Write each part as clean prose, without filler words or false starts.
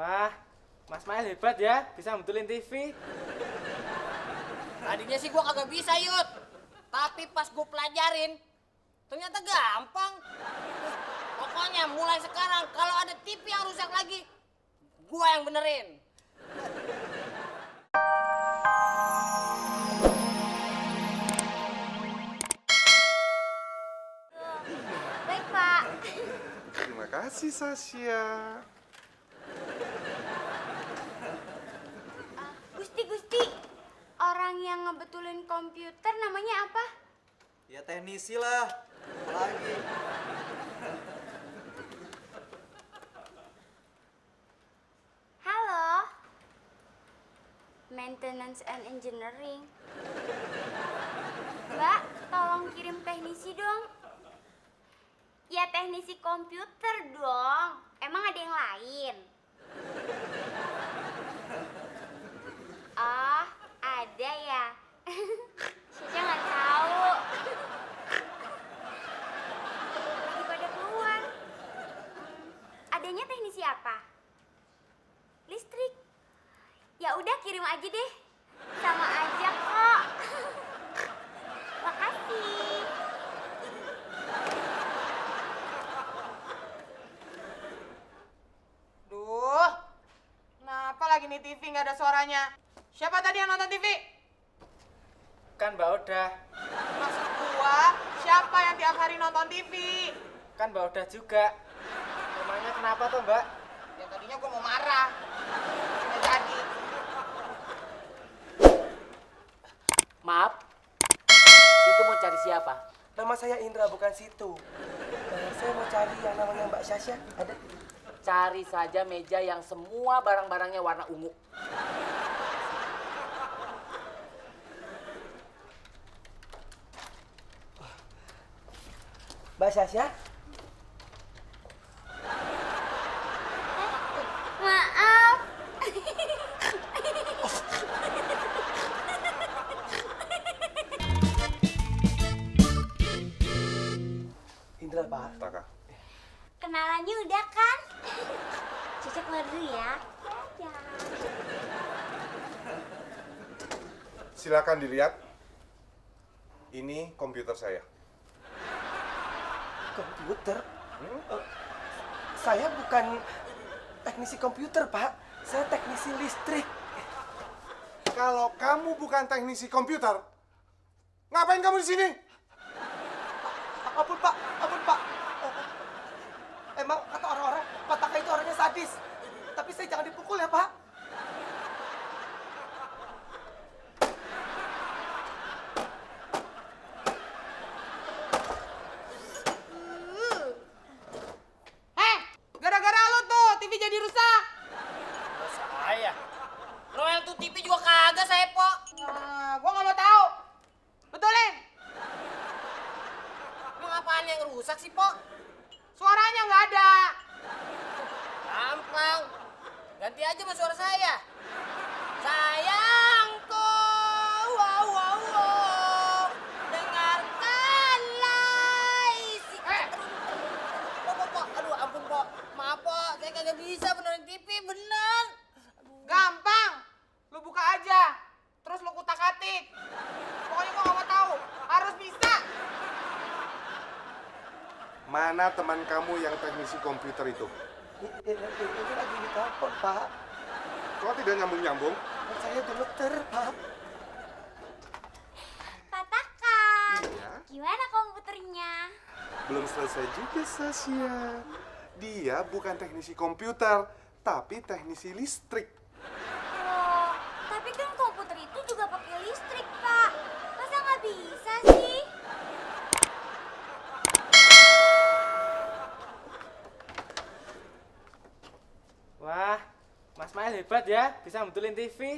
Wah, Mas Mail hebat ya, bisa betulin TV. Tadinya sih gua kagak bisa, Yud. Tapi pas gua pelajarin, ternyata gampang. Pokoknya mulai sekarang kalau ada TV yang rusak lagi, gua yang benerin. Baik, Pak. Terima kasih, Sasya. Gusti, orang yang ngebetulin komputer namanya apa? Ya teknisi lah, apalagi. Halo. Maintenance and Engineering. Mbak, tolong kirim teknisi dong. Ya teknisi komputer dong. Emang ada yang lain? Oh, ada ya. Saya nggak tahu. Lagi pada keluar. Adanya teknisi apa? Listrik. Ya udah kirim aja deh. Sama aja kok. Makasih. Duh, kenapa lagi nih TV nggak ada suaranya? Siapa tadi yang nonton TV? Kan Mbak Oda. Maksud gua, siapa yang tiap hari nonton TV? Kan Mbak Oda juga. Memangnya kenapa tuh Mbak? Ya tadinya gua mau marah. Nggak jadi. Maaf, itu mau cari siapa? Nama saya Indra, bukan Situ. Saya mau cari yang namanya Mbak Sasya. Ada? Cari saja meja yang semua barang-barangnya warna ungu. Mbak Sasya? Maaf. Indra, Pak. Taka. Kenalannya udah kan? Cocok keluar dulu ya. Ya. Silakan dilihat. Ini komputer saya. Komputer? Saya bukan teknisi komputer, Pak. Saya teknisi listrik. Kalau kamu bukan teknisi komputer, ngapain kamu di sini? Ampun, Pak. Ampun, Pak. Emang kata orang-orang, Pak Taka itu orangnya sadis. Tapi saya jangan dipukul ya, Pak. Gara-gara lo tuh TV jadi rusak. Saya. Royal tuh TV juga kagak, saya, Po. Nah, gua nggak mau tahu. Betulin. Emang apaan yang rusak sih, Po? Suaranya nggak ada. Gampang. Ganti aja sama suara saya. Sayangku, wow, wow, wow. Dengarkanlah isi. Po. Aduh, ampun, Po. Maaf, Po. Saya kagak bisa benerin TV, bener. Gampang. Lu buka aja. Terus lu kutak-atik. Pokoknya gua nggak mau tahu. Harus bisa. Mana teman kamu yang teknisi komputer itu? Ini lagi ditelepon, Pak. Kok tidak nyambung-nyambung? Saya gemeter, Pak. Pak Taka. Iya. Gimana komputernya? Belum selesai juga, Sasya. Dia bukan teknisi komputer, tapi teknisi listrik. Loh, tapi kan komputer itu juga pakai listrik, Pak. Masa nggak bisa sih? Wah, Mas Mail hebat ya, bisa betulin TV.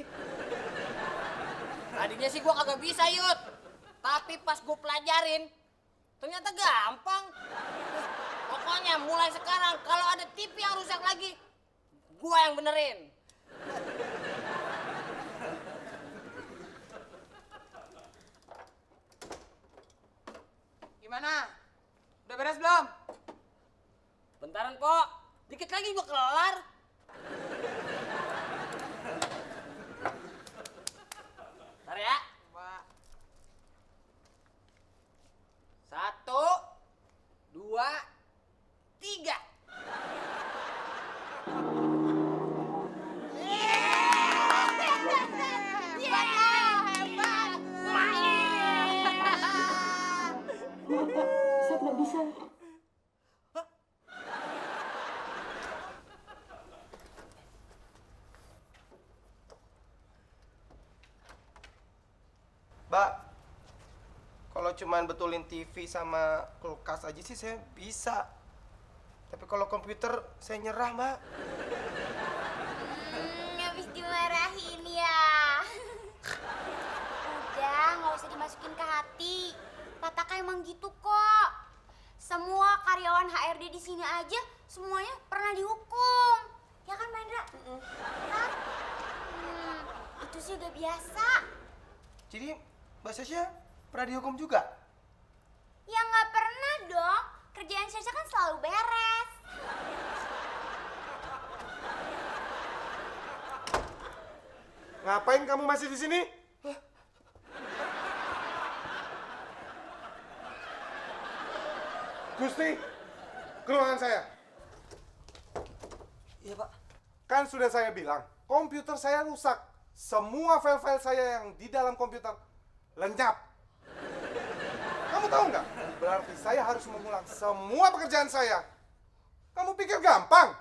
Tadinya sih gua kagak bisa, Yud. Tapi pas gua pelajarin, ternyata gampang. Pokoknya mulai sekarang kalau ada TV yang rusak lagi, gua yang benerin. Gimana? Udah beres belum? Bentaran, Po. Dikit lagi gua kelar. 2, 3. Saya tidak bisa. Mbak, kalau cuman betulin TV sama kulkas aja sih saya bisa. Tapi kalau komputer saya nyerah, Mbak. Habis dimarahin ya. Udah, nggak usah dimasukin ke hati. Pataka emang gitu kok. Semua karyawan HRD di sini aja semuanya pernah dihukum. Ya kan, Mandra? Kan? Itu sih udah biasa. Jadi Mbak Sasha pernah dihukum juga? Ya nggak pernah dong. Kerjaan Sasha kan selalu beres. Ngapain kamu masih di sini? Gusti, ke ruangan saya. Iya, Pak. Kan sudah saya bilang, komputer saya rusak. Semua file-file saya yang di dalam komputer lenyap. Kamu tahu nggak? Berarti saya harus mengulang semua pekerjaan saya. Kamu pikir gampang?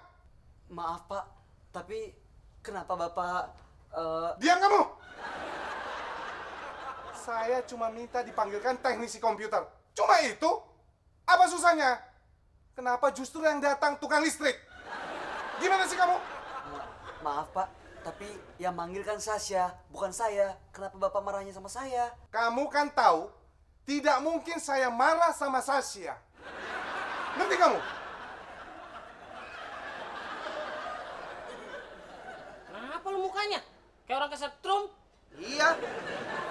Maaf, Pak. Tapi kenapa Bapak Diam kamu! Saya cuma minta dipanggilkan teknisi komputer. Cuma itu? Apa susahnya? Kenapa justru yang datang tukang listrik? Gimana sih kamu? maaf, Pak. Tapi yang manggil kan Sasha, bukan saya. Kenapa Bapak marahnya sama saya? Kamu kan tahu, tidak mungkin saya marah sama Sasha. Ngerti kamu? Kenapa lu mukanya? Kayak orang kesetrum. Iya.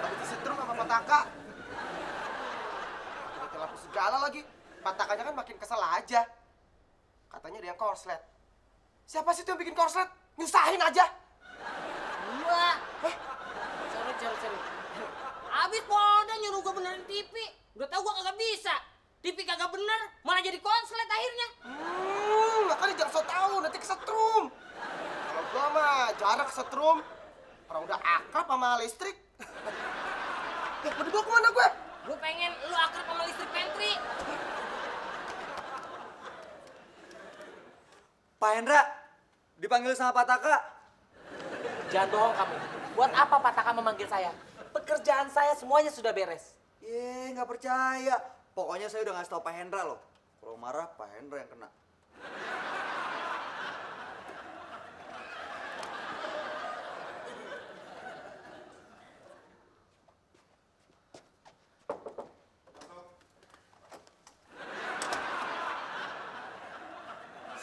Habis disetrum sama Pataka. Pakai lampu segala lagi. Patakanya kan makin kesel aja. Katanya dia yang korslet. Siapa sih tuh yang bikin korslet? Nyusahin aja. Gua. Sorry. Abis Polda nyuruh gua benerin TV. Udah tau gua kagak bisa. TV kagak bener, malah jadi konslet akhirnya. Makanya jangan so tau, nanti kesetrum. Kalau gua mah jarak kesetrum. Orang udah akrab sama listrik. Mau dibawa kemana gue? Gua pengen lu akrab sama listrik pantry. Pak Hendra, dipanggil sama Pak Taka. Jangan bohong kamu. Buat apa Pataka memanggil saya? Pekerjaan saya semuanya sudah beres. Nggak percaya. Pokoknya saya udah ngasih tau Pak Hendra loh. Kalau marah, Pak Hendra yang kena.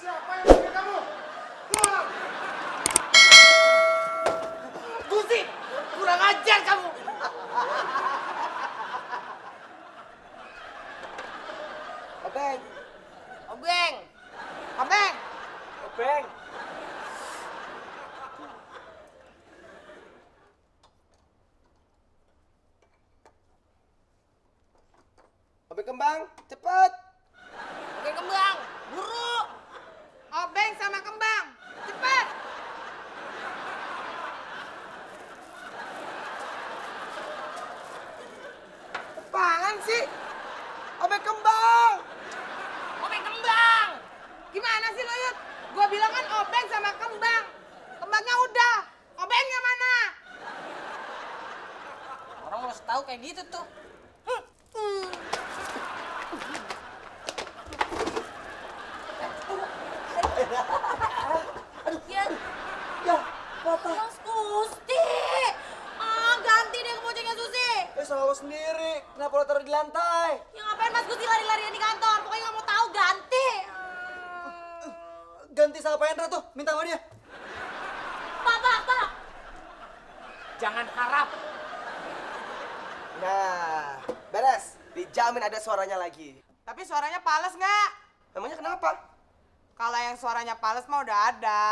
Siapa yang panggil kamu? Keluar! Gusti, kurang ajar kamu. Obeng. Obeng. Obeng. Obeng. Obeng kembang, cepet. Obeng kembang. Buru. Obeng sama kembang, cepat. Apaan sih? Obeng kembang. Obeng kembang. Gimana sih lo, Yud? Gua bilang kan obeng sama kembang. Kembangnya udah. Obengnya mana? Orang harus tahu kayak gitu tuh. Ya, patah. Mas Gusti. Ganti deh kebocengnya Susi. Salah lo sendiri. Kenapa lo taruh di lantai? Ya ngapain Mas Gusti lari-larian di kantor? Pokoknya nggak mau tahu, ganti. Ganti sama Pak Hendra tuh. Minta sama dia. Pak. Jangan harap. Nah, beres. Dijamin ada suaranya lagi. Tapi suaranya pales nggak? Emangnya kenapa? Kalau yang suaranya pales mah udah ada.